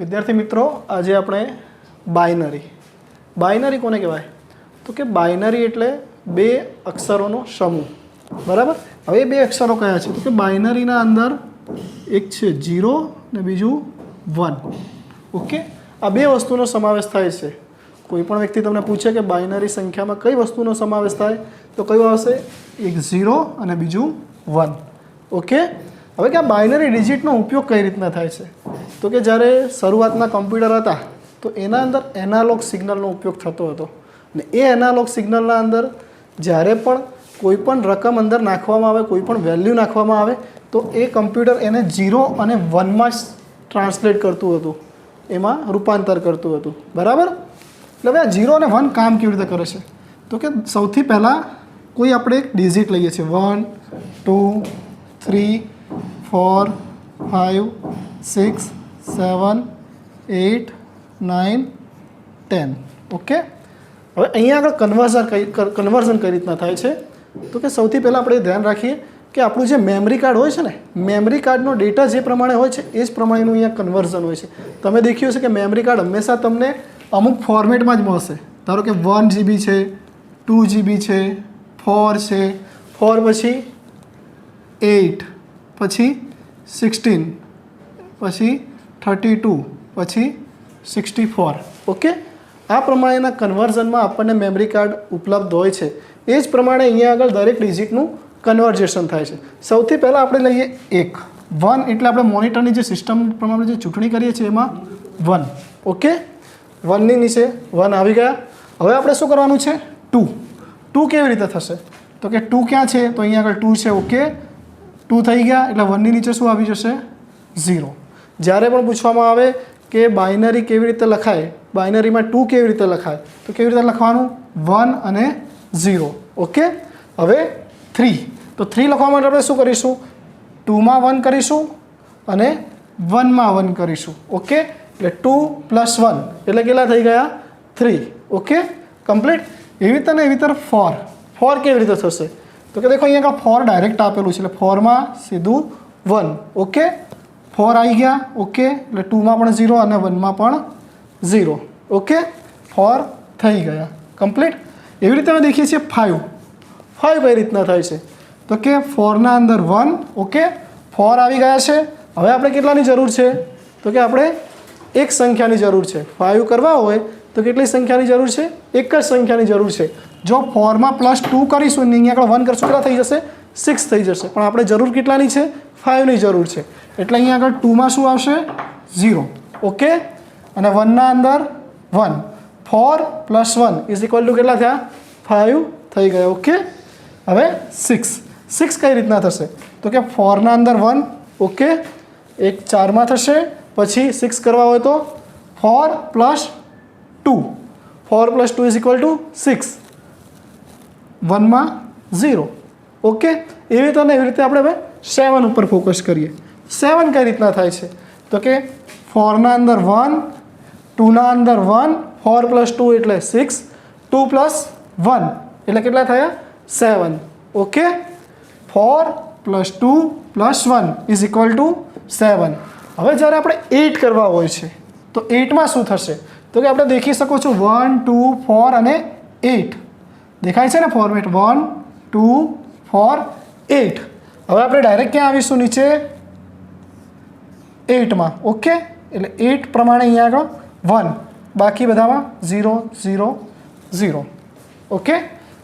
વિદ્યાર્થી મિત્રો, આજે આપણે બાઇનરી કોને કહેવાય? તો કે બાઇનરી એટલે બે અક્ષરોનો સમૂહ, બરાબર. હવે એ બે અક્ષરો કયા છે? તો કે બાઇનરીના અંદર એક છે 0 ને બીજું 1. ઓકે, આ બે વસ્તુનો સમાવેશ થાય છે. કોઈ પણ વ્યક્તિ તમને પૂછે કે બાઇનરી સંખ્યામાં કઈ વસ્તુનો સમાવેશ થાય, તો કયું આવશે? એક 0 અને બીજું 1. ઓકે, હવે કે આ બાઇનરી ડિજિટનો ઉપયોગ કઈ રીતના થાય છે? તો કે જ્યારે શરૂઆતના કમ્પ્યુટર હતા તો એના અંદર એનાલોગ સિગ્નલનો ઉપયોગ થતો હતો, ને એ એનાલોગ સિગ્નલના અંદર જ્યારે પણ કોઈ પણ રકમ અંદર નાખવામાં આવે, કોઈ પણ વેલ્યુ નાખવામાં આવે, તો એ કમ્પ્યુટર એને 0 અને 1માં જ ટ્રાન્સલેટ કરતું હતું, એમાં રૂપાંતર કરતું હતું, બરાબર. એટલે હવે આ 0 અને 1 કામ કેવી રીતે કરે છે? તો કે સૌથી પહેલાં કોઈ આપણે એક ડિજિટ લઈએ છીએ, 1 2 3 4 5 6 7 8 9 10. ઓકે, હવે અહીંયા આગળ કન્વર્ઝન કઈ રીતના થાય છે? તો કે સૌથી પહેલાં આપણે ધ્યાન રાખીએ કે આપણું જે મેમરી કાર્ડ હોય છે ને, મેમરી કાર્ડનો ડેટા જે પ્રમાણે હોય છે એ જ પ્રમાણેનું અહીંયા કન્વર્ઝન હોય છે. તમે દેખ્યું હશે કે મેમરી કાર્ડ હંમેશા તમને અમુક ફોર્મેટમાં જ મળશે. ધારો કે 1 GB છે, 2 GB છે, 4 છે, 4 પછી 8, પછી 16, પછી 32, પછી 64. ઓકે, આ પ્રમાણેના કન્વર્ઝનમાં આપણને મેમરી કાર્ડ ઉપલબ્ધ હોય છે. એ જ પ્રમાણે અહીંયા આગળ દરેક ડિજિટનું કન્વર્ઝેશન થાય છે. સૌથી પહેલાં આપણે લઈએ 1 એટલે આપણે મોનિટરની જે સિસ્ટમ પ્રમાણે જે ચૂંટણી કરીએ છીએ એમાં 1. ઓકે, 1ની નીચે 1 આવી ગયા. હવે આપણે શું કરવાનું છે? 2 કેવી રીતે થશે? તો કે 2 ક્યાં છે? તો અહીંયા આગળ 2 છે. ઓકે, 2 થઈ ગયા એટલે 1ની નીચે શું આવી જશે? 0. જ્યારે પણ પૂછવામાં આવે કે બાઇનરી કેવી રીતે લખાય, બાઇનરીમાં 2 કેવી રીતે લખાય, તો કેવી રીતે લખવાનું? 1 અને 0. ઓકે, હવે 3. તો 3 લખવા માટે આપણે શું કરીશું? 2માં 1 કરીશું અને 1માં 1 કરીશું. ઓકે, એટલે 2 + 1 એટલે કેટલા થઈ ગયા? 3. Okay, complete. એવી રીતે ને એવી રીતે 4 કેવી રીતે થશે? તો કે દેખો અહીંયા 4 ડાયરેક્ટ આપેલું છે એટલે 4માં સીધું 1. ઓકે, 4 આવી ગયા. ઓકે, એટલે 2માં પણ 0 અને 1માં પણ 0. ઓકે, 4 થઈ ગયા, કમ્પ્લીટ. એવી રીતે અમે દેખીએ છીએ 5 કઈ રીતના થાય છે? તો કે 4ના અંદર 1. ઓકે, 4 આવી ગયા છે. હવે આપણે કેટલાની જરૂર છે? તો કે આપણે એક સંખ્યાની જરૂર છે. 5 કરવા હોય તો કેટલી સંખ્યાની જરૂર છે? એક જ સંખ્યાની જરૂર છે. જો 4માં +2 કરીશું ને અહીંયા આગળ 1 કરશું, કેટલા થઈ જશે? 6 થઈ જશે. પણ આપણે જરૂર કેટલાની છે? 5ની જરૂર છે. એટલે અહીંયા આગળ 2માં શું આવશે? 0. ઓકે, અને 1ના અંદર 1. 4 + 1 = કેટલા થયા? 5 થઈ ગયા. ઓકે, હવે 6 કઈ રીતના થશે? તો કે 4ના અંદર 1. ઓકે, એક 4માં થશે. પછી 6 કરવા હોય તો 4 + 2. 4 + 2 = 6. 1માં 0. ઓકે, એવી રીતે આપણે હવે 7 ઉપર ફોકસ કરીએ. 7 કઈ રીતના થાય છે? તો કે 4ના અંદર 1, 2ના અંદર 1, 4 + 2 એટલે 6, 2 + 1 એટલે કેટલા થયા? 7. ઓકે, 4 + 2 + 1 = 7. હવે જ્યારે આપણે 8 કરવા હોય છે તો 8માં શું થશે? તો કે આપણે દેખી શકો છો 1 2 4 અને 8 દેખાય છે ને ફોર્મેટ? 1 2 4 8. હવે આપણે ડાયરેક્ટ ક્યાં આવીશું? નીચે 8માં. ઓકે, એટલે 8 પ્રમાણે અહીંયા આગળ 1, બાકી બધામાં 0 0 0. ઓકે,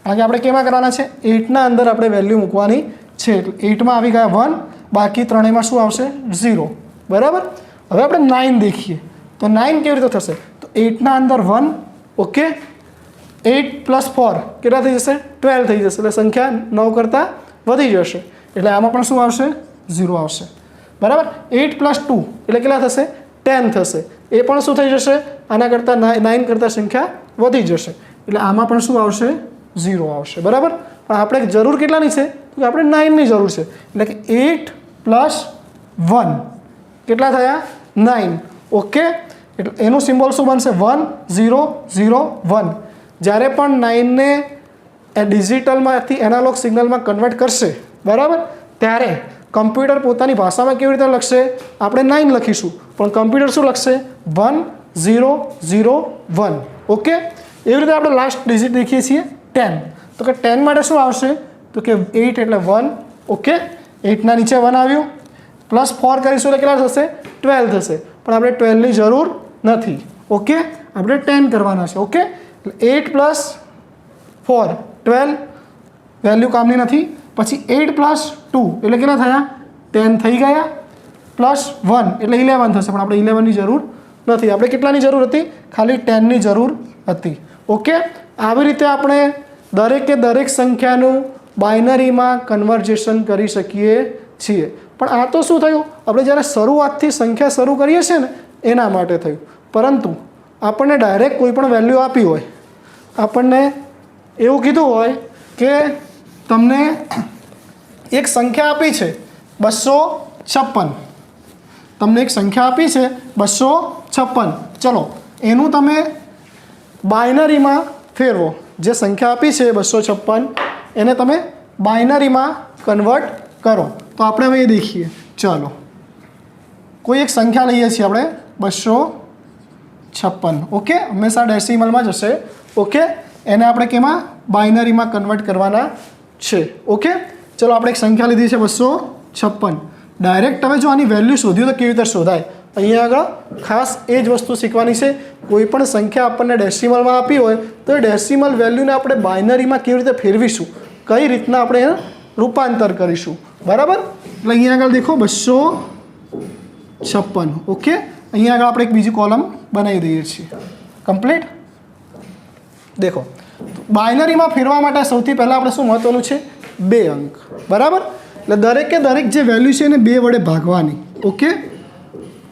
કારણ કે આપણે કેમાં કરવાના છે? 8ના અંદર આપણે વેલ્યુ મૂકવાની છે. એટલે 8માં આવી ગયા 1, બાકી ત્રણેયમાં શું આવશે? 0. બરાબર. હવે આપણે 9 દેખીએ તો 9 કેવી રીતે થશે? તો 8ના અંદર 1. ઓકે, 8 + 4 કેટલા થઈ જશે? 12 થઈ જશે. એટલે સંખ્યા 9 કરતાં વધી જશે. એટલે આમાં પણ શું આવશે? 0 આવશે. બરાબર. 8 + 2 એટલે કેટલા થશે? 10 થશે. એ પણ શું થઈ જશે? આના કરતાં 9 કરતાં સંખ્યા વધી જશે. એટલે આમાં પણ શું આવશે? 0 આવશે. બરાબર. પણ આપણે જરૂર કેટલાની છે? તો આપણે 9ની જરૂર છે. એટલે કે 8 + 1 કેટલા થયા? 9. ઓકે, એટલે એનું સિમ્બોલ શું બનશે? 1 0 0 1. જ્યારે પણ 9ને ડિજિટલમાંથી એનાલોગ સિગ્નલમાં કન્વર્ટ કરશે, બરાબર, ત્યારે કમ્પ્યુટર પોતાની ભાષામાં કેવી રીતે લખશે? આપણે 9 લખીશું, પણ કમ્પ્યુટર શું લખશે? 1 0 0 1. ઓકે, એવી રીતે આપણે લાસ્ટ ડિજિટ દેખીએ છીએ 10. તો કે 10 માટે શું આવશે? તો કે 8 એટલે 1. ઓકે, 8ના નીચે 1 આવ્યું, પ્લસ 4 કરીશું એટલે કેટલા થશે? 12 થશે. પણ આપણે 12ની જરૂર નથી. ઓકે, આપણે 10 કરવાના છે. ઓકે, 8 પ્લસ 4 12, વેલ્યુ કામની નથી. પછી 8 પ્લસ 2 એટલે કેટલા થયા? 10 થઈ ગયા, પ્લસ 1 એટલે 11 થશે. પણ આપણે 11ની જરૂર નથી. આપણે કેટલાની જરૂર હતી? ખાલી 10ની જરૂર હતી. ઓકે, આવી રીતે આપણે દરેકે દરેક સંખ્યાનું બાઇનરીમાં કન્વર્ઝેશન કરી શકીએ છીએ. પણ આ તો શું થયું? આપણે જ્યારે શરૂઆતથી સંખ્યા શરૂ કરીએ છીએ ને એના માટે થયું. પરંતુ આપણને ડાયરેક્ટ કોઈ પણ વેલ્યુ આપી હોય, આપણને એવું કીધું હોય કે તમને એક સંખ્યા આપી છે 256, તમને એક સંખ્યા આપી છે 256. ચલો એનું તમે બાઇનરીમાં ફેરવો. જે સંખ્યા આપી છે 256 એને તમે બાઇનરીમાં કન્વર્ટ કરો. તો આપણે હવે એ દેખીએ. ચલો કોઈ એક સંખ્યા લઈએ છીએ આપણે 256. ઓકે, હંમેશા ડેસિમલમાં જ હશે. ઓકે, એને આપણે કેમાં? બાઇનરીમાં કન્વર્ટ કરવાના છે. ઓકે, ચલો આપણે એક સંખ્યા લીધી છે 256. ડાયરેક્ટ તમે જો આની વેલ્યુ શોધ્યું તો કેવી રીતે શોધાય? અહીંયા આગળ ખાસ એ જ વસ્તુ શીખવાની છે. કોઈ પણ સંખ્યા આપણને ડેસિમલમાં આપી હોય તો એ ડેસિમલ વેલ્યુને આપણે બાઇનરીમાં કેવી રીતે ફેરવીશું, કઈ રીતના આપણે રૂપાંતર કરીશું. બરાબર? એટલે અહીંયા આગળ દેખો 256. ઓકે, અહીંયા આગળ આપણે એક બીજી કોલમ બનાવી દઈએ છીએ. કમ્પ્લીટ. દેખો, બાઇનરીમાં ફેરવા માટે સૌથી પહેલાં આપણે શું મહત્વનું છે? 2 અંક. બરાબર? એટલે દરેકે દરેક જે વેલ્યુ છે એને 2 વડે ભાગવાની. ઓકે,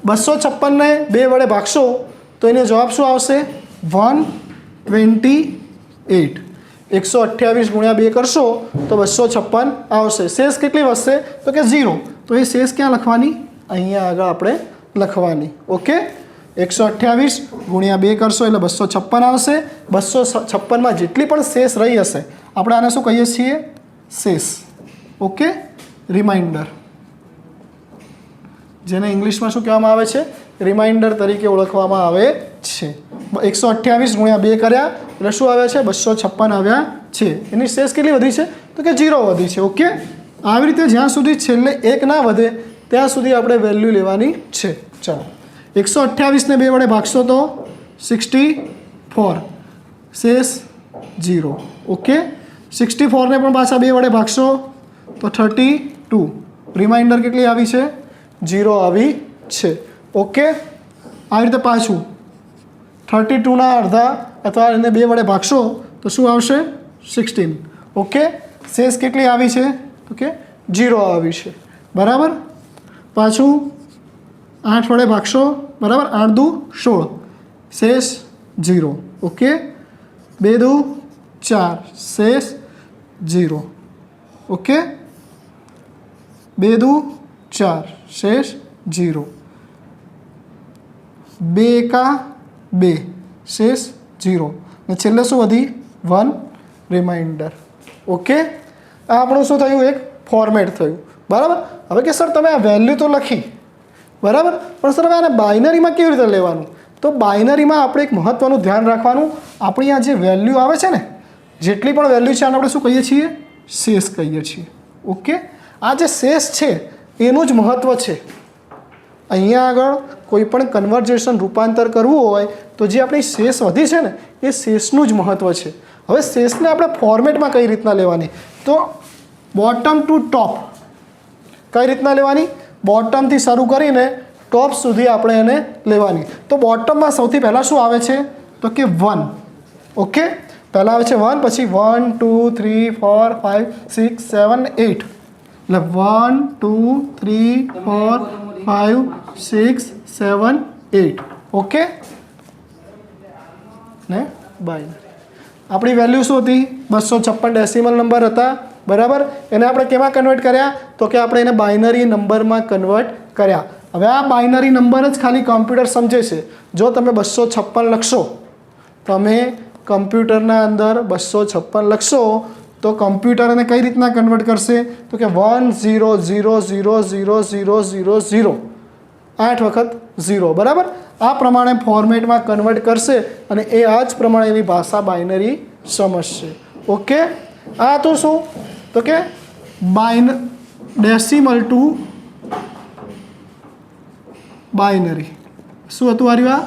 256 ને 2 વડે ભાગશો તો એનો જવાબ શું આવશે? 128. 128 ગુણ્યા 2 કરશો તો 256 આવશે. શેષ કેટલી વધશે? તો કે 0. તો એ શેષ ક્યાં લખવાની? અહીંયા આગળ આપણે લખવાની. ઓકે, 128 ગુણ્યા 2 કરશો એટલે 256 આવશે. 256માં જેટલી પણ શેષ રહી હશે આપણે આને શું કહીએ છીએ? શેષ. ઓકે, રિમાઇન્ડર, જેને ઇંગ્લિશમાં શું કહેવામાં આવે છે? રિમાઇન્ડર તરીકે ઓળખવામાં આવે છે. 128 ગુણ્યા 2 કર્યા એટલે શું આવ્યા છે? 256 આવ્યા છે. એની શેષ કેટલી વધી છે? તો કે 0 વધી છે. ઓકે, આવી રીતે જ્યાં સુધી છેલ્લે 1 ના વધે ત્યાં સુધી આપણે વેલ્યુ લેવાની છે. ચાલો, 128 ને 2 વડે ભાગશો તો 64, શેષ 0. ઓકે, 64 ને પણ પાછા 2 વડે ભાગશો તો 32. રિમાઇન્ડર કેટલી આવી છે? 0 આવી છે. ઓકે, આવી રીતે પાછું 32ના અડધા અથવા એને 2 વડે ભાગશો તો શું આવશે? 16. ઓકે, શેષ કેટલી આવી છે? તો કે 0 આવી છે. બરાબર? પાછું 8 વડે ભાગશો. બરાબર? 8 દુ 16, શેષ 0. ઓકે, 2 દુ 4, શેષ 0. ઓકે, 2 દુ 4, શેષ 0. 2 એકા 2, શેષ 0. ને છેલ્લે શું વધી? 1 રિમાઇન્ડર. ઓકે, આ આપણું શું થયું? એક ફોર્મેટ થયું. બરાબર? હવે કે સર તમે આ વેલ્યુ તો લખી, બરાબર, પણ સર હવે આને બાઇનરીમાં કેવી રીતે લેવાનું? તો બાઇનરીમાં આપણે એક મહત્ત્વનું ધ્યાન રાખવાનું. આપણી આ જે વેલ્યુ આવે છે ને, જેટલી પણ વેલ્યુ છે આને આપણે શું કહીએ છીએ? શેષ કહીએ છીએ. ઓકે, આ જે શેષ છે એનું જ મહત્ત્વ છે. અહીંયા આગળ કોઈ પણ કન્વર્ઝેશન રૂપાંતર કરવું હોય તો જે આપણી શેષ વધી છે ને એ શેષનું જ મહત્ત્વ છે. હવે શેષને આપણે ફોર્મેટમાં કઈ રીતના લેવાની? તો બોટમ ટુ ટોપ કઈ રીતના લેવાની? બોટમથી શરૂ કરીને ટોપ સુધી આપણે એને લેવાની. તો બોટમમાં સૌથી પહેલાં શું આવે છે? તો કે 1. ઓકે, પહેલાં આવે છે 1, પછી 1 2 3 4 5 6 7 8. એટલે 1 2 3 4 5 6 7 8. ઓકે, ને બાઇનરી આપણી વેલ્યુ શું હતી? 256 ડેસિમલ નંબર હતા. બરાબર? એને આપણે કેમાં કન્વર્ટ કર્યા? તો કે આપણે એને બાઇનરી નંબરમાં કન્વર્ટ કર્યા. હવે આ બાઇનરી નંબર જ ખાલી કમ્પ્યુટર સમજે છે. જો તમે 256 લખશો, તમે કમ્પ્યુટરના અંદર 256 લખશો તો તો કમ્પ્યુટર એને કઈ રીતના કન્વર્ટ કરશે તો કે 1 0 0 0 0 0 0 0 8 વખત 0 બરાબર આ પ્રમાણે ફોર્મેટમાં કન્વર્ટ કરશે અને એ આ જ પ્રમાણેની ભાષા બાઇનરી સમજશે ઓકે આ તો શું તો કે ડેસિમલ ટુ બાઇનરી શું હતું આર્યું આ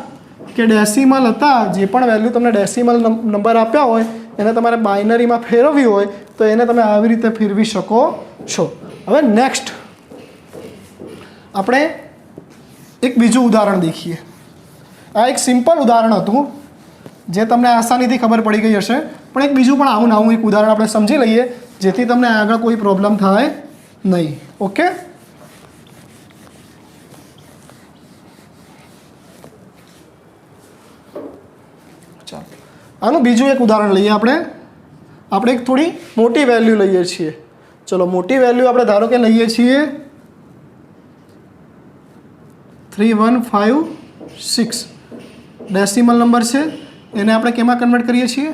કે ડેસિમલ હતા જે પણ વેલ્યુ તમને ડેસિમલ નંબર આપ્યા હોય એને તમારે બાઇનરીમાં ફેરવવી હોય તો એને તમે આવી રીતે ફેરવી શકો છો હવે નેક્સ્ટ આપણે એક બીજું ઉદાહરણ દેખીએ આ એક સિમ્પલ ઉદાહરણ હતું જે તમને આસાનીથી ખબર પડી ગઈ હશે પણ એક બીજું પણ આવું નવું એક ઉદાહરણ આપણે સમજી લઈએ જેથી તમને આગળ કોઈ પ્રોબ્લેમ થાય નહીં ઓકે ચાલો આનું બીજું એક ઉદાહરણ લઈએ આપણે એક થોડી મોટી વેલ્યુ લઈએ છીએ ચલો મોટી વેલ્યુ આપણે ધારો કે લઈએ છીએ 3156 ડેસિમલ નંબર છે એને આપણે કેમાં કન્વર્ટ કરીએ છીએ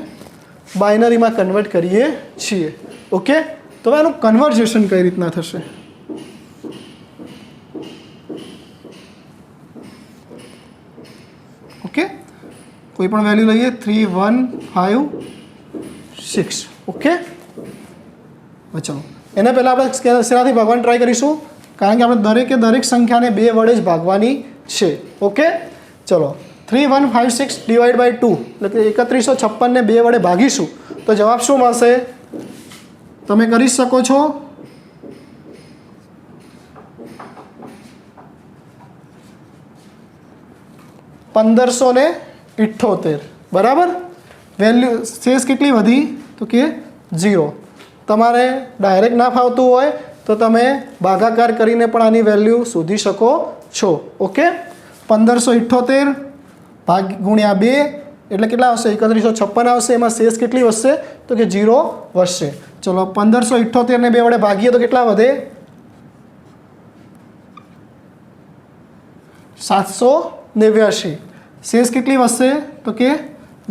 બાઇનરીમાં કન્વર્ટ કરીએ છીએ ઓકે તો હવે એનું કન્વર્ઝેશન કઈ રીતના થશે ઓકે કોઈ પણ વેલ્યુ લઈએ 3156 ઓકે ચાલો એને પહેલાં આપણે શેનાથી ભાગવાનું ટ્રાય કરીશું કારણ કે આપણે દરેક સંખ્યાને 2 વડે જ ભાગવાની છે ઓકે ચલો 3156 ડિવાઈડ બાય 2 એટલે કે 3156 ને 2 વડે ભાગીશું તો જવાબ શું મળશે તમે કરી શકો છો 1578 બરાબર વેલ્યુ શેષ કેટલી વધી તો કે 0 તમારે ડાયરેક્ટ ના ફાવતું હોય તો તમે ભાગાકાર કરીને પણ આની વેલ્યુ શોધી શકો છો ઓકે 1578 ભાગ ગુણ્યા 2 એટલે કેટલા આવશે 3156 આવશે એમાં શેષ કેટલી વધશે તો કે 0 વધશે ચલો 1578 ને 2 વડે ભાગીએ તો કેટલા વધે 789 શેષ કેટલી વધશે તો કે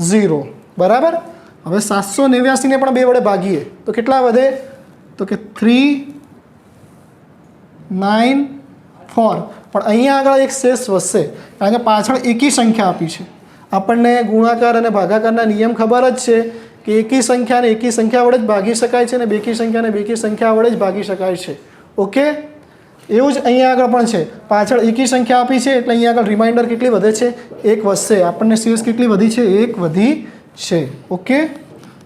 0 બરાબર હવે 789 ને પણ 2 વડે ભાગીએ તો કેટલા વધે તો કે 394 પણ અહીંયા આગળ એક શેષ વધશે કારણ કે પાછળ એકી સંખ્યા આપી છે આપણને ગુણાકાર અને ભાગાકારના નિયમ ખબર જ છે કે એકી સંખ્યાને એકી સંખ્યા વડે જ ભાગી શકાય છે અને બેકી સંખ્યાને બેકી સંખ્યા વડે જ ભાગી શકાય છે ઓકે એવું જ અહીંયા આગળ પણ છે પાછળ એકી સંખ્યા આપી છે એટલે અહીંયા આગળ રિમાઇન્ડર કેટલી વધે છે 1 વધશે આપણને શેષ કેટલી વધી છે 1 વધી છે ઓકે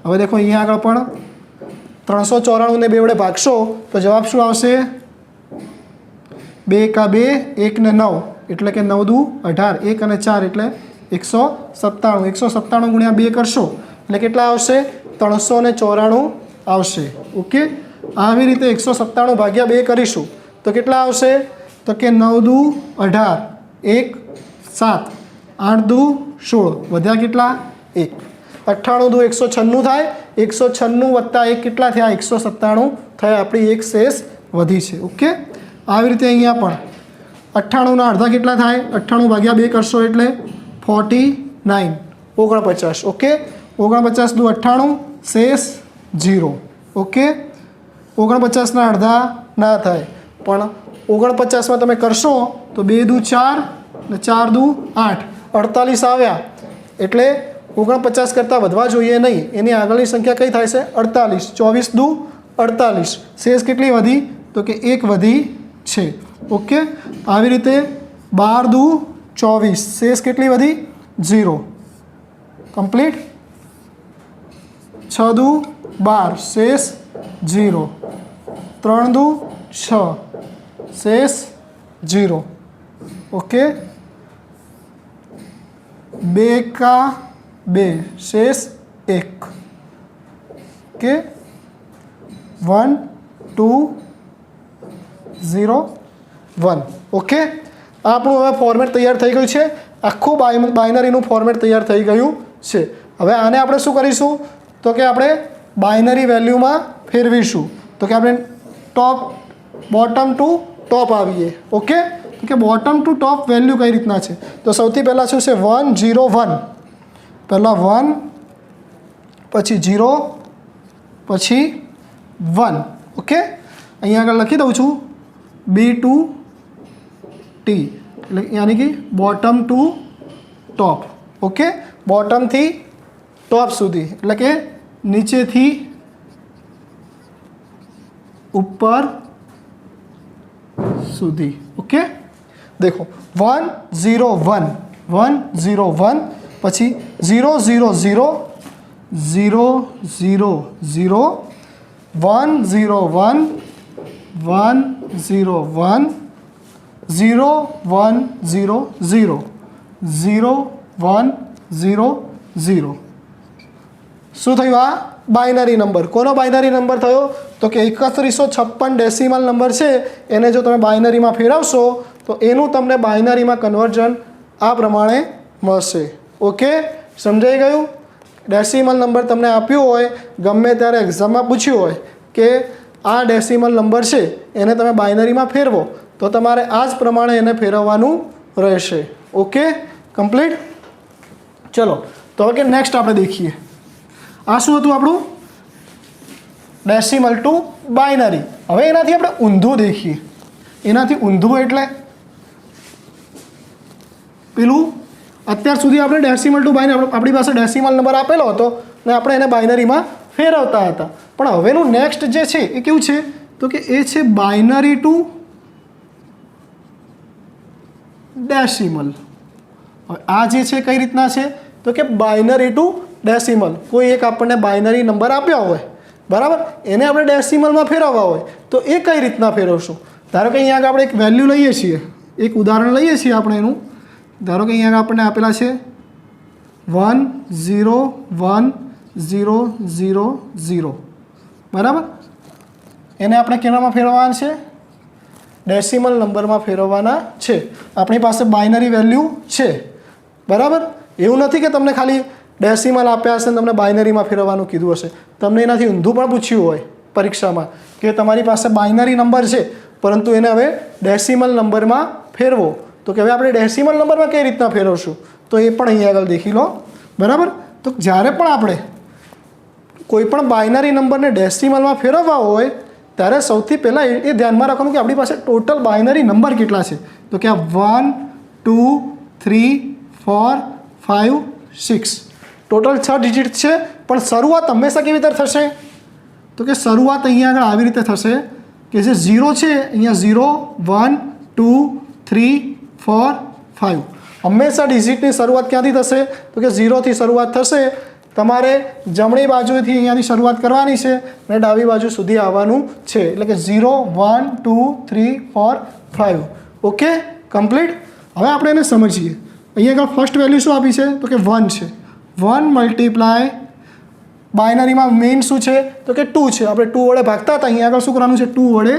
હવે દેખો અહીંયા આગળ પણ 394 ને 2 વડે ભાગશો તો જવાબ શું આવશે 2 કા 2 1 ને 9 એટલે કે 9 દુ 18 1 અને 4 એટલે 197 ગુણ્યા 2 કરશો એટલે કેટલા આવશે 394 આવશે ઓકે આવી રીતે 197 ભાગ્યા 2 કરીશું તો કેટલા આવશે તો કે 9 દુ 18 1 7 8 દુ 16 વધ્યા કેટલા 1 98 દુ 196 થાય 196 વત્તા 1 કેટલા થયા 197 થયા આપણી એક શેષ વધી છે ઓકે આવી રીતે અહીંયા પણ 98 ના અડધા કેટલા થાય 98 ભાગ્યા 2 કરશો એટલે 49 49 ઓકે 49 દુ 98 શેષ 0 ઓકે 49 ના અડધા ના થાય પણ 49માં તમે કરશો તો 2 દુ 4 ને 4 દુ 8 48 આવ્યા એટલે 49 કરતાં વધવા જોઈએ નહીં એની આગળની સંખ્યા કઈ થાય છે 48 24 દુ 48 શેષ કેટલી વધી તો કે 1 વધી છે ઓકે આવી રીતે 12 દુ 24 શેષ કેટલી વધી 0 કમ્પ્લીટ 6 દુ 12 શેષ 0 3 દુ 6 શેષ 0 ઓકે 2 કા 2 શેષ 1 ઓકે 1 2 0 1 ઓકે આપણું હવે ફોર્મેટ તૈયાર થઈ ગયું છે આખું બાઇનરીનું ફોર્મેટ તૈયાર થઈ ગયું છે હવે આને આપણે શું કરીશું તો કે આપણે બાઇનરી વેલ્યુમાં ફેરવીશું તો કે આપણે બોટમ ટુ ટોપ આવીએ ઓકે તો કે બોટમ ટુ ટોપ વેલ્યુ કઈ રીતના છે તો સૌથી પહેલાં શું છે 1 0 1 પહેલાં 1 પછી 0 પછી 1. ઓકે, અહીંયા આગળ લખી દઉં છું B to T, એટલે યાની કે બોટમ ટુ ટોપ. ઓકે, બોટમથી ટોપ સુધી, એટલે કે નીચેથી ઉપર સુધી. ઓકે, देखो 1 0 1 1 0 1 પછી 0 0 0 0 0 0 1 0 1 1 0 1 0 1 0 0 0 1 0 0. શું થયું? આ બાઇનરી નંબર. કોનો બાઇનરી નંબર થયો? તો કે 3156 ડેસિમલ નંબર છે, એને જો તમે બાઇનરીમાં ફેરવશો તો એનું તમને બાઇનરીમાં કન્વર્ઝન આ પ્રમાણે મળશે. ઓકે, સમજાઈ ગયું? ડેસિમલ નંબર તમને આપ્યું હોય, ગમે ત્યારે એક્ઝામમાં પૂછ્યું હોય કે આ ડેસિમલ નંબર છે એને તમે બાઇનરીમાં ફેરવો, તો તમારે આ જ પ્રમાણે એને ફેરવવાનું રહેશે. Okay, complete. ચલો, તો હવે કે નેક્સ્ટ આપણે દેખીએ. આ શું હતું આપણું? Decimal to binary. હવે એનાથી આપણે ઊંધું દેખીએ. એનાથી ઊંધું એટલે પેલું અત્યાર સુધી આપણે ડેસિમલ ટુ બાઇનરી, આપણી પાસે ડેસિમલ નંબર આપેલો હતો ને આપણે એને બાઇનરીમાં ફેરવતા હતા. પણ હવેનું નેક્સ્ટ જે છે એ કેવું છે? તો કે એ છે બાઇનરી ટુ ડેસિમલ. હવે આ જે છે કઈ રીતના છે? તો કે બાઇનરી ટુ ડેસિમલ. કોઈ એક આપણને બાઇનરી નંબર આપ્યા હોય, બરાબર, એને આપણે ડેસિમલમાં ફેરવવા હોય તો એ કઈ રીતના ફેરવશું? ધારો કે અહીંયા આગળ આપણે એક વેલ્યુ લઈએ છીએ, એક ઉદાહરણ લઈએ છીએ આપણે એનું. ધારો કે અહીંયા આગળ આપણને આપેલા છે 1 0 1 0 0 0, બરાબર. એને આપણે કેનામાં ફેરવવાના છે? ડેસિમલ નંબરમાં ફેરવવાના છે. આપણી પાસે બાઇનરી વેલ્યુ છે, બરાબર. એવું નથી કે તમને ખાલી ડેસિમલ આપ્યા હશે ને તમને બાઇનરીમાં ફેરવવાનું કીધું હશે. તમને એનાથી ઊંધું પણ પૂછ્યું હોય પરીક્ષામાં કે તમારી પાસે બાઇનરી નંબર છે પરંતુ એને હવે ડેસિમલ નંબરમાં ફેરવો, તો કે હવે આપણે ડેસિમલ નંબરમાં કઈ રીતના ફેરવશું? તો એ પણ અહીંયા આગળ દેખી લો, બરાબર. તો જ્યારે પણ આપણે કોઈ પણ બાઇનરી નંબરને ડેસિમલમાં ફેરવવા હોય ત્યારે સૌથી પહેલાં એ ધ્યાનમાં રાખવાનું કે આપણી પાસે ટોટલ બાઇનરી નંબર કેટલા છે. તો કે આ 1 2 3 4 5 6 ટોટલ 6 ડિજિટ છે. પણ શરૂઆત હંમેશા કેવી રીતે થશે? તો કે શરૂઆત અહીંયા આગળ આવી રીતે થશે કે જે 0 છે અહીંયા 0 1 2 3 4 5. હંમેશા ડિજિટની શરૂઆત ક્યાંથી થશે? તો કે 0થી શરૂઆત થશે. તમારે જમણી બાજુથી અહીંયાથી શરૂઆત કરવાની છે અને ડાબી બાજુ સુધી આવવાનું છે. એટલે કે 0 1 2 3 4 5. Okay, complete. હવે આપણે એને સમજીએ. અહીંયા આગળ ફર્સ્ટ વેલ્યુ શું આપી છે? તો કે 1 છે. 1 મલ્ટીપ્લાય બાઇનરીમાં મેઇન શું છે? તો કે 2 છે. આપણે 2 વડે ભાગતા હતા, અહીંયા આગળ શું કરવાનું છે? 2 વડે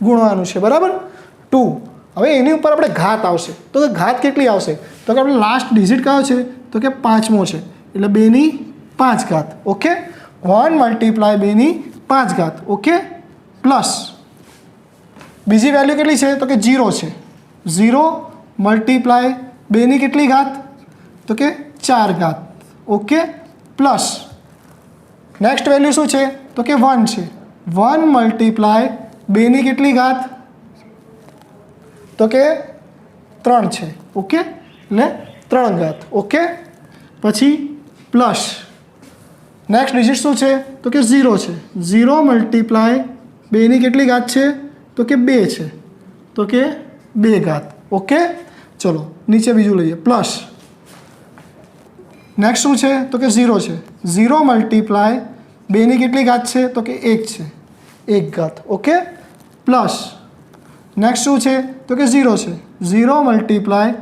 ગુણવાનું છે, બરાબર. 2. હવે એની ઉપર આપણે ઘાત આવશે. તો કે ઘાત કેટલી આવશે? તો કે આપણે લાસ્ટ ડિજિટ કયો છે? તો કે 5મો છે, એટલે 2ની 5 ઘાત. ઓકે, 1 મલ્ટીપ્લાય 2ની 5 ઘાત. ઓકે, પ્લસ બીજી વેલ્યુ કેટલી છે? તો કે 0 છે. 0 મલ્ટીપ્લાય 2ની કેટલી ઘાત? તો કે 4 ઘાત. ઓકે, પ્લસ નેક્સ્ટ વેલ્યુ શું છે? તો કે 1 છે. 1 મલ્ટીપ્લાય 2ની કેટલી ઘાત? તો કે 3 છે. ઓકે, એટલે 3 ઘાત. ઓકે, પછી પ્લસ નેક્સ્ટ ડિજિટ શું છે? તો કે 0 છે. 0 મલ્ટીપ્લાય 2ની કેટલી ઘાત છે? તો કે 2 છે. તો કે 2 ઘાત. ઓકે, ચલો નીચે બીજું લઈએ. પ્લસ નેક્સ્ટ શું છે? તો કે 0 છે. 0 મલ્ટીપ્લાય 2ની કેટલી ઘાત છે? તો કે 1 છે. 1 ઘાત. ઓકે, પ્લસ નેક્સ્ટ શું છે? તો કે 0 છે. 0 મલ્ટીપ્લાય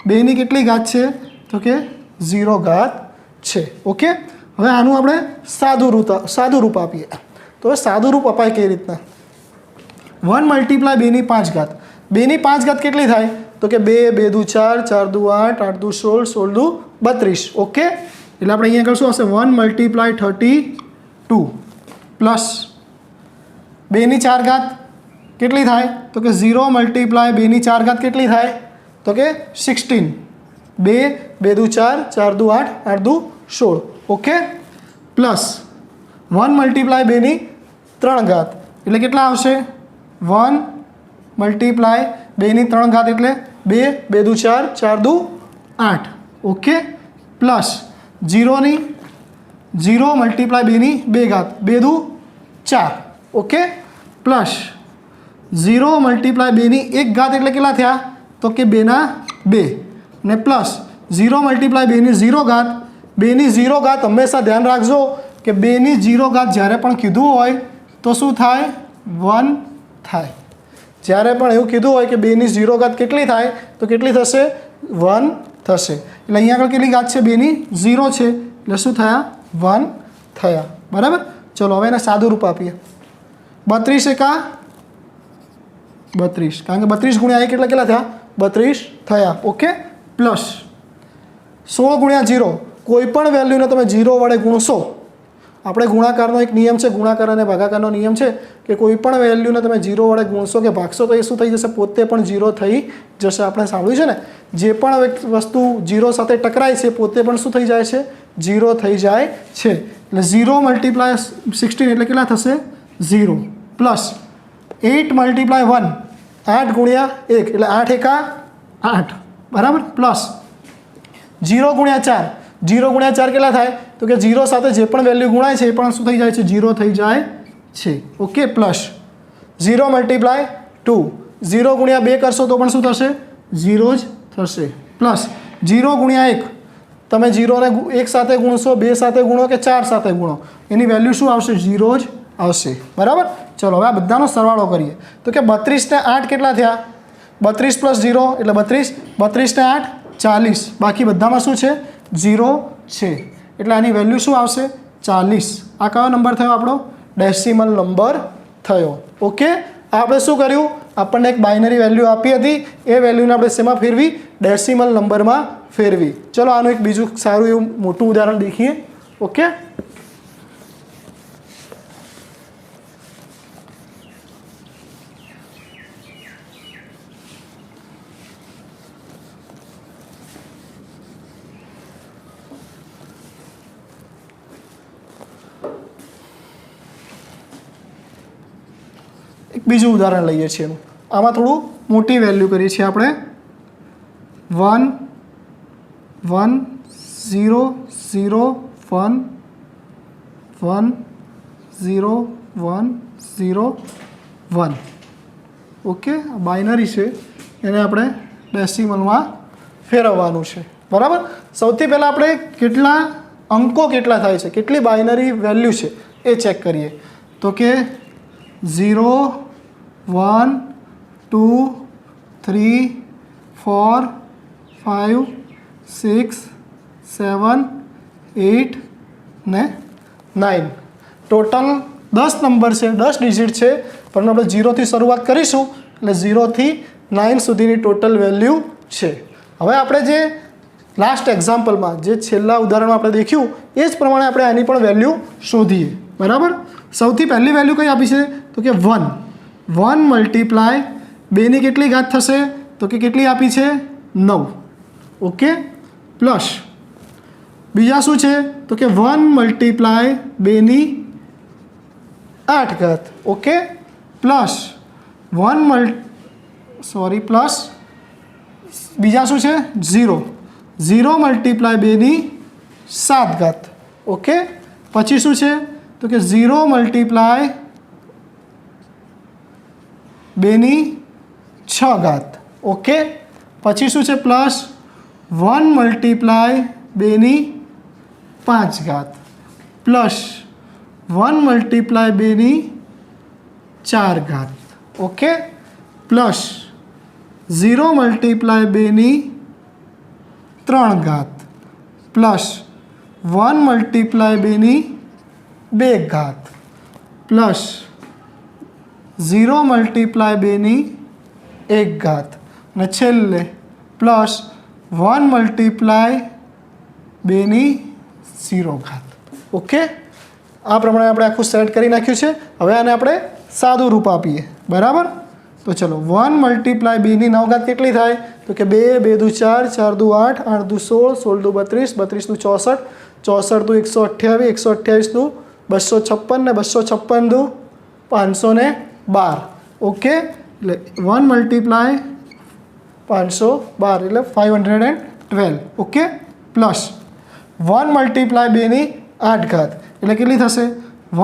2ની કેટલી ઘાત છે? તો કે 0 ઘાત છે. ઓકે, હવે આનું આપણે સાદું રૂપ આપીએ. તો હવે સાદું રૂપ અપાય કઈ રીતના? 1 મલ્ટીપ્લાય 2ની 5 ઘાત. 2ની 5 ઘાત કેટલી થાય? તો કે 2 2 દુ 4 4 દુ 8 8 દુ 16 16 દુ 32. ઓકે, એટલે આપણે અહીંયા આગળ શું હશે? 1 મલ્ટીપ્લાય 32 પ્લસ 2ની 4 ઘાત કેટલી થાય? તો કે 0 મલ્ટીપ્લાય 2ની 4 ઘાત કેટલી થાય? તો કે 16. 2 2 દુ 4 4 દુ 8 8 દુ 16. ઓકે, પ્લસ 1 મલ્ટીપ્લાય 2ની 3 ઘાત એટલે કેટલા આવશે 1 મલ્ટીપ્લાય 2ની 3 ઘાત એટલે 2 2 દુ 4 4 દુ 8 ઓકે પ્લસ 0 મલ્ટીપ્લાય 2ની 2 ઘાત 2 દુ 4 ઓકે પ્લસ 0 મલ્ટીપ્લાય 2ની 1 ઘાત એટલે કેટલા થયા તો કે 2 2 ને પ્લસ 0 મલ્ટીપ્લાય 2ની 0 ઘાત 2ની 0 ઘાત હંમેશા ધ્યાન રાખજો કે 2ની 0 ઘાત જ્યારે પણ કીધું હોય તો શું થાય 1 થાય જ્યારે પણ એવું કીધું હોય કે 2ની 0 ઘાત કેટલી થાય તો કેટલી થશે 1 થશે એટલે અહીંયા આગળ કેટલી ઘાત છે 2ની 0 છે એટલે શું થયા 1 થયા બરાબર ચલો હવે એને સાદું રૂપ આપીએ 32 એકા 32 કારણ કે 32 ગુણ્યા 1 એટલે કેટલા થયા 32 થયા ઓકે પ્લસ 16 ગુણ્યા 0 કોઈ પણ વેલ્યુને તમે 0 વડે ગુણશો આપણે ગુણાકારનો એક નિયમ છે ગુણાકાર અને ભાગાકારનો નિયમ છે કે કોઈ પણ વેલ્યુને તમે 0 વડે ગુણશો કે ભાગશો તો એ શું થઈ જશે પોતે પણ 0 થઈ જશે આપણે સાંભળ્યું છે ને જે પણ વસ્તુ 0 સાથે ટકરાય છે પોતે પણ શું થઈ જાય છે 0 થઈ જાય છે એટલે 0 મલ્ટીપ્લાય 16 એટલે કેટલા થશે 0 પ્લસ 8 મલ્ટીપ્લાય 1 8 ગુણ્યા 1 એટલે 8 એકા 8 બરાબર પ્લસ 0 ગુણ્યા 4 0 ગુણ્યા 4 કેટલા થાય તો કે 0 સાથે જે પણ વેલ્યુ ગુણાય છે એ પણ શું થઈ જાય છે 0 થઈ જાય છે ઓકે પ્લસ 0 મલ્ટીપ્લાય 2 0 ગુણ્યા 2 કરશો તો પણ શું થશે 0 જ થશે પ્લસ 0 ગુણ્યા 1 તમે 0ને 1 સાથે ગુણશો 2 સાથે ગુણો કે 4 સાથે ગુણો એની વેલ્યુ શું આવશે 0 જ આવશે બરાબર ચલો હવે આ બધાનો સરવાળો કરીએ તો કે 32 ને 8 કેટલા થયા 32 પ્લસ 0 એટલે 32 32 ને 8 40 બાકી બધામાં શું છે 0 છે એટલે આની વેલ્યુ શું આવશે 40 આ કયો નંબર થયો આપણો ડેસિમલ નંબર થયો ઓકે આપણે શું કર્યું આપણને એક બાઇનરી વેલ્યુ આપી હતી એ વેલ્યુને આપણે શેમાં ફેરવી ડેસિમલ નંબરમાં ફેરવી ચલો આનું એક બીજું સારું એવું મોટું ઉદાહરણ દેખીએ ઓકે એક બીજું ઉદાહરણ લઈએ છીએ એનું આમાં થોડું મોટી વેલ્યુ કરીએ છીએ આપણે 1 1 0 0 1 1 0 1 0 1 ઓકે બાઇનરી છે એને આપણે ડેસિમલમાં ફેરવવાનું છે બરાબર સૌથી પહેલાં આપણે કેટલા અંકો કેટલા થાય છે કેટલી બાઇનરી વેલ્યુ છે એ ચેક કરીએ તો કે 0 1 2 3 4 5 6 7 8 ને 9 ટોટલ 10 નંબર છે 10 ડિજિટ છે પણ આપણે 0થી શરૂઆત કરીશું એટલે 0થી 9 સુધીની ટોટલ વેલ્યુ છે હવે આપણે જે લાસ્ટ એક્ઝામ્પલમાં જે છેલ્લા ઉદાહરણમાં આપણે દેખ્યું એ જ પ્રમાણે આપણે આની પણ વેલ્યુ શોધીએ બરાબર સૌથી પહેલી વેલ્યુ કઈ આપી છે તો કે 1 મલ્ટીપ્લાય 2ની કેટલી ઘાત થશે તો કે કેટલી આપી છે 9 ઓકે પ્લસ બીજા શું છે તો કે 1 મલ્ટીપ્લાય 2ની 8 ઘાત ઓકે પ્લસ પ્લસ બીજા શું છે 0 મલ્ટીપ્લાય 2ની 7 ઘાત ઓકે પછી શું છે તો કે 0 મલ્ટીપ્લાય 2ની 6 ઘાત ઓકે પછી શું છે પ્લસ 1 મલ્ટીપ્લાય 2ની 5 ઘાત પ્લસ 1 મલ્ટીપ્લાય 2ની 4 ઘાત ઓકે પ્લસ 0 મલ્ટીપ્લાય 2ની 3 ઘાત પ્લસ 1 મલ્ટીપ્લાય 2ની 2 ઘાત પ્લસ 0 મલ્ટીપ્લાય 2ની 1 ઘાત અને છેલ્લે પ્લસ 1 મલ્ટીપ્લાય 2ની 0 ઘાત ઓકે આ પ્રમાણે આપણે આખું સેટ કરી નાખ્યું છે હવે આને આપણે સાદું રૂપ આપીએ બરાબર તો ચલો 1 મલ્ટીપ્લાય 2ની 9 ઘાત કેટલી થાય તો કે 2 2 દુ 4 4 દુ 8 8 દુ 16 16 દુ 32 32 દુ 64 64 દુ 128 128 દુ 256 ને 256 દુ 512. ઓકે, એટલે 1 મલ્ટીપ્લાય 512 એટલે 512. ઓકે, પ્લસ 1 મલ્ટીપ્લાય 2 ની 8 ઘાત એટલે કેટલી થશે?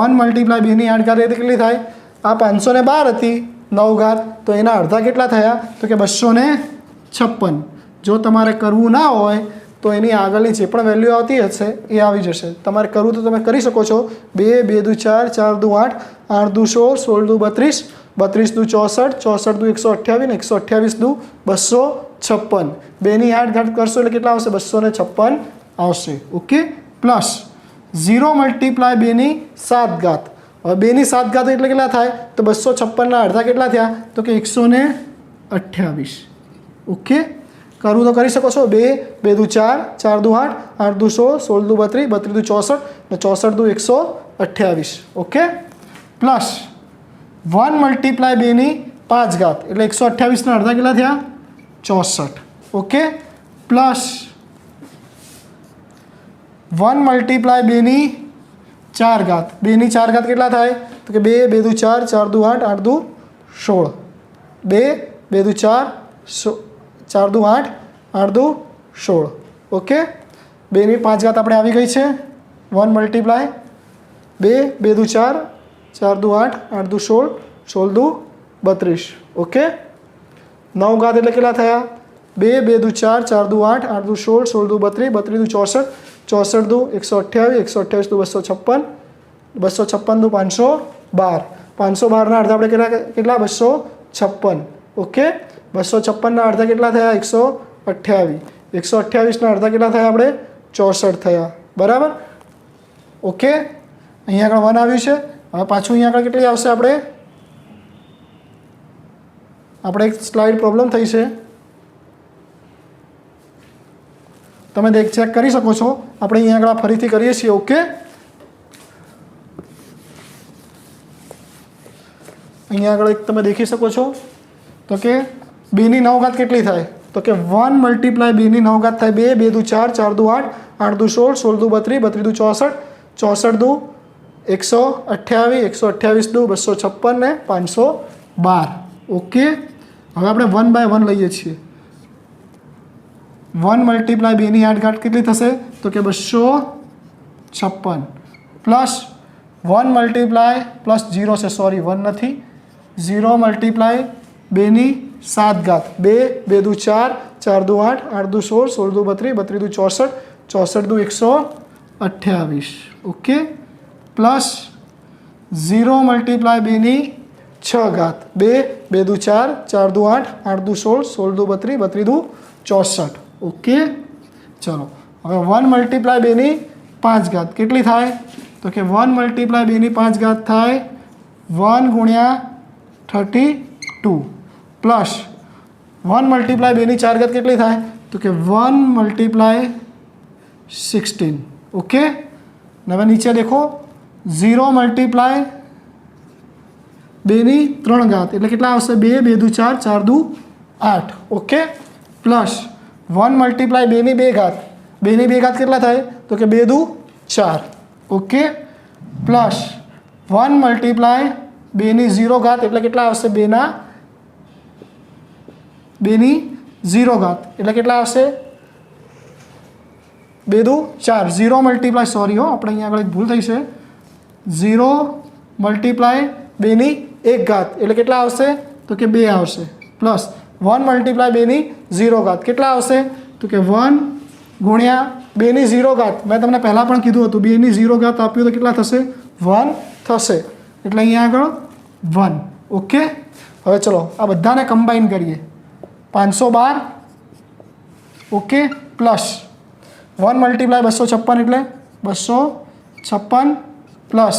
1 મલ્ટીપ્લાય 2 ની 8 ઘાત એટલે કેટલી થાય? આ 512 હતી 9 ઘાત, તો એના અડધા કેટલા થયા? તો કે 256. જો તમારે કરવું ના હોય તો એની આગળની જે પણ વેલ્યુ આવતી હશે એ આવી જશે. તમારે કરવું તો તમે કરી શકો છો. 2 2 દુ 4 4 દુ 8 8 દુ 16 16 દુ 32 32 દુ 64 64 દુ 128 ને 128 દુ 256. 2 ની 8 ઘાત કરશો એટલે કેટલા આવશે? 256 આવશે. ઓકે, પ્લસ 0 મલ્ટીપ્લાય 2 ની 7 ઘાત. હવે 2 ની 7 ઘાત એટલે કેટલા થાય? તો 256 ના અડધા કેટલા થયા? તો કે 128. ઓકે, કરવું તો કરી શકો છો. 2 2 દુ 4 4 દુ 8 8 દુ 16 16 દુ 32 32 દુ 64 ને 64 દુ 128. ઓકે, પ્લસ 1 મલ્ટીપ્લાય 2 ની 5 ઘાત એટલે 128 ના અડધા કેટલા થયા? 64. ઓકે, પ્લસ 1 મલ્ટીપ્લાય 2 ની 4 ઘાત 2 ની 4 ઘાત કેટલા થાય? તો કે 2 2 દુ 4 4 દુ 8 8 દુ 16 2 2 દુ 4 4 દુ 8 8 દુ 16. ઓકે, 2 ની 5 ઘાત આપણે આવી ગઈ છે. 1 મલ્ટીપ્લાય 2 2 દુ 4 4 દુ 8 8 દુ 16 16 દુ 32. ઓકે, 9 ઘાત એટલે કેટલા થયા? 2 2 દુ 4 4 દુ 8 8 દુ 16 16 દુ 32 32 દુ 64 64 દુ 128 128 દુ 256 256 દુ 512 512 ના અડધા આપણે કેટલા? 256. ઓકે, 256 ના અડધા કેટલા થયા? 128 128 ના અડધા કેટલા થયા? આપણે 64 થયા. બરાબર. ઓકે, અહીંયા આગળ 1 આવ્યું છે. હવે પાછું અહીંયા આગળ કેટલી આવશે? આપણે એક સ્લાઇડ પ્રોબ્લેમ થઈ છે, તમે ચેક કરી શકો છો. આપણે અહીંયા આગળ ફરીથી કરીએ છીએ. ઓકે, અહીંયા આગળ તમે દેખી શકો છો. તો કે 2 ની 9 ઘાત કેટલી થાય? તો કે 1 મલ્ટીપ્લાય 2 ની 9 ઘાત થાય 2 2 દુ 4 4 દુ 8 8 દુ 16 16 દુ 32 32 દુ 64 64 દુ 128 128 દુ 256 ને 512. ઓકે, હવે આપણે 1 બાય 1 લઈએ છીએ. 1 મલ્ટીપ્લાય 2 ની 8 ઘાત કેટલી થશે? તો કે 256 પ્લસ 1 મલ્ટીપ્લાય પ્લસ 0 છે, સોરી 1 નથી. 0 મલ્ટીપ્લાય 2 ની 7 ઘાત 2 2 દુ 4 4 દુ 8 8 દુ 16 16 દુ 32 32 દુ 64 64 દુ 128. ઓકે, પ્લસ 0 મલ્ટીપ્લાય 2 ની 6 ઘાત 2 2 દુ 4 4 દુ 8 8 દુ 16 16 દુ 32 32 દુ 64. ઓકે, ચલો હવે 1 મલ્ટીપ્લાય 2 ની 5 ઘાત કેટલી થાય? તો કે 1 મલ્ટીપ્લાય 2 ની 5 ઘાત થાય 1 ગુણ્યા 32 પ્લસ 1 મલ્ટીપ્લાય 2 ની 4 ઘાત કેટલી થાય? તો કે 1 મલ્ટીપ્લાય 16. ઓકે, હવે નીચે દેખો 0 મલ્ટીપ્લાય 2 ની 3 ઘાત એટલે કેટલા આવશે? 2 2 દુ 4 4 દુ 8. ઓકે, પ્લસ 1 મલ્ટીપ્લાય 2 ની 2 ઘાત 2 ની 2 ઘાત કેટલા થાય? તો કે 2 દુ 4. ઓકે, પ્લસ 1 મલ્ટીપ્લાય 2 ની 0 ઘાત એટલે કેટલા આવશે? 2 ની 0 ઘાત એટલે કેટલા આવશે? 2 દુ 4. 0 મલ્ટીપ્લાય સોરી આપણે અહીંયા આગળ એક ભૂલ થઈ છે. 0 મલ્ટીપ્લાય 2 ની 1 ઘાત એટલે કેટલા આવશે? તો કે 2 આવશે. પ્લસ 1 મલ્ટીપ્લાય 2 ની 0 ઘાત કેટલા આવશે? તો કે 1 ગુણ્યા 2 ની 0 ઘાત. મેં તમને પહેલાં પણ કીધું હતું 2 ની 0 ઘાત આપ્યું તો કેટલા થશે? 1 થશે. એટલે અહીંયા આગળ 1. ઓકે, હવે ચલો આ બધાને કમ્બાઈન કરીએ. 512. ઓકે, પ્લસ 1 મલ્ટીપ્લાય 256 એટલે 256 પ્લસ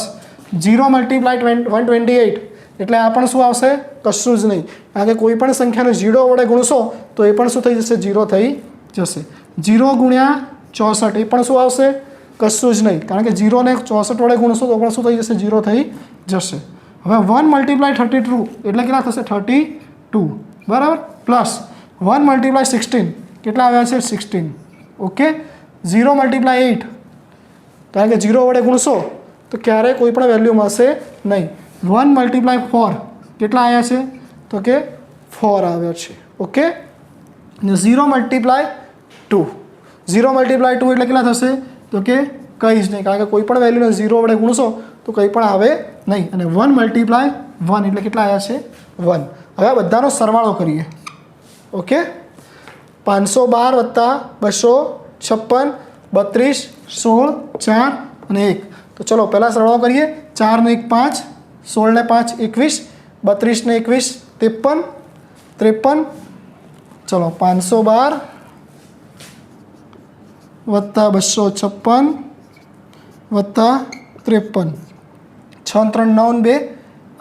0 મલ્ટીપ્લાય 128 એટલે આ પણ શું આવશે? કશું જ નહીં, કારણ કે કોઈ પણ સંખ્યાને 0 વડે ગુણશો તો એ પણ શું થઈ જશે? 0 થઈ જશે. 0 ગુણ્યા 64 એ પણ શું આવશે? કશું જ નહીં, કારણ કે 0 ને 64 વડે ગુણશો તો પણ શું થઈ જશે? 0 થઈ જશે. હવે 1 મલ્ટીપ્લાય 32 એટલે કેટલા થશે? 32. બરાબર, પ્લસ 1 મલ્ટીપ્લાય 16 કેટલા આવ્યા છે? 16. ઓકે, 0 મલ્ટીપ્લાય 8 કારણ કે 0 વડે ગુણશો તો ક્યારેય કોઈ પણ વેલ્યુ મળશે નહીં. 1 × 4 કેટલા આવ્યા છે? તો કે 4 આવ્યા છે. ઓકે, 0 × 2, 0 × 2 એટલે કેટલા થશે? તો કે કંઈ જ નહીં, કારણ કે કોઈ પણ વેલ્યુને 0 વડે ગુણશો તો કંઈ પણ આવે નહીં. અને 1 × 1 એટલે કેટલા આવ્યા છે? 1. હવે આ બધાનો સરવાળો કરીએ. ઓકે, 512 + 256, 32, 16, 4 અને 1. તો ચલો પહેલાં સરવાળો કરીએ. 4 ને 1 5, 16 ને 5 21, 32 ને 21 53, 53. ચલો 512 + 256 + 53. 6 3 9 2,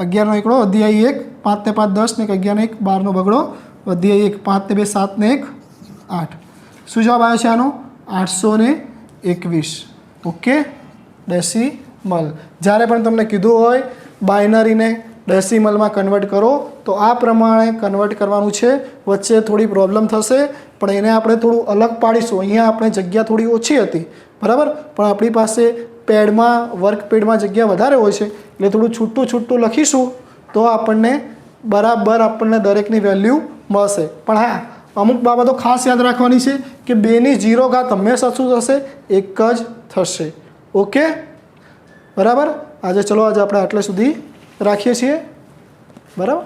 11 એકડો વધી આવી 1, 5 ને 5 10 ને 11 ને 1 12 બગડો વધી આવી 1, 5 ને 2 7 ને 1 8. શું જવાબ આવ્યો છે આનો? 821. Okay, decimal. જ્યારે પણ તમને કીધું હોય બાઇનરીને ડેસિમલમાં કન્વર્ટ કરો તો આ પ્રમાણે કન્વર્ટ કરવાનું છે. વચ્ચે થોડી પ્રોબ્લેમ થશે પણ એને આપણે થોડું અલગ પાડીશું. અહીંયા આપણે જગ્યા થોડી ઓછી હતી, બરાબર, પણ આપણી પાસે પેડમાં વર્ક પેડમાં જગ્યા વધારે હોય છે એટલે થોડું છૂટું છૂટું લખીશું તો આપણને બરાબર આપણને દરેકની વેલ્યુ મળશે. પણ હા, અમુક બાબતો ખાસ યાદ રાખવાની છે કે 2ની 0 ઘાત હંમેશા શું થશે? 1 જ થશે. ઓકે, બરાબર. આજે ચલો આજે આપણે આટલે સુધી રાખીએ છીએ, બરાબર.